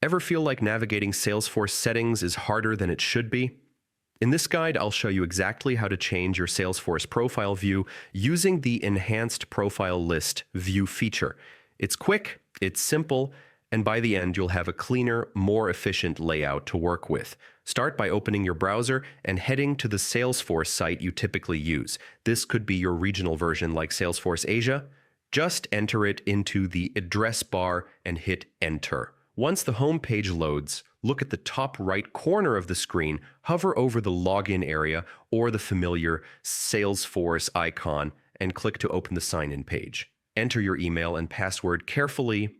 Ever feel like navigating Salesforce settings is harder than it should be? In this guide, I'll show you exactly how to change your Salesforce profile view using the Enhanced Profile List view feature. It's quick, it's simple, and by the end, you'll have a cleaner, more efficient layout to work with. Start by opening your browser and heading to the Salesforce site you typically use. This could be your regional version like Salesforce Asia. Just enter it into the address bar and hit Enter. Once the home page loads, look at the top right corner of the screen, hover over the login area or the familiar Salesforce icon, and click to open the sign-in page. Enter your email and password carefully,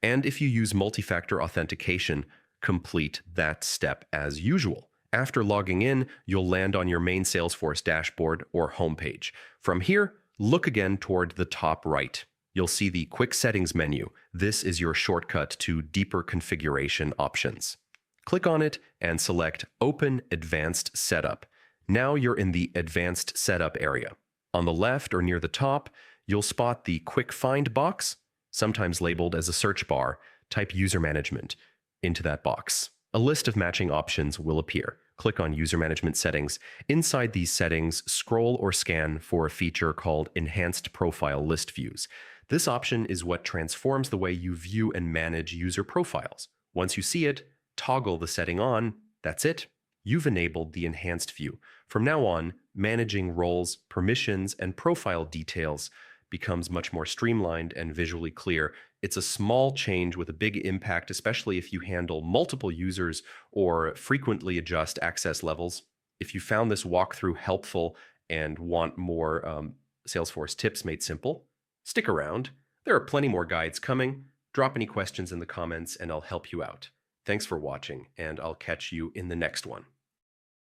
and if you use multi-factor authentication, complete that step as usual. After logging in, you'll land on your main Salesforce dashboard or homepage. From here, look again toward the top right. You'll see the Quick Settings menu. This is your shortcut to deeper configuration options. Click on it and select Open Advanced Setup. Now you're in the Advanced Setup area. On the left or near the top, you'll spot the Quick Find box, sometimes labeled as a search bar. Type User Management into that box. A list of matching options will appear. Click on User Management Settings. Inside these settings, scroll or scan for a feature called Enhanced Profile List Views. This option is what transforms the way you view and manage user profiles. Once you see it, toggle the setting on. That's it. You've enabled the enhanced view. From now on, managing roles, permissions, and profile details becomes much more streamlined and visually clear. It's a small change with a big impact, especially if you handle multiple users or frequently adjust access levels. If you found this walkthrough helpful and want more Salesforce tips made simple, stick around. There are plenty more guides coming. Drop any questions in the comments and I'll help you out. Thanks for watching, and I'll catch you in the next one.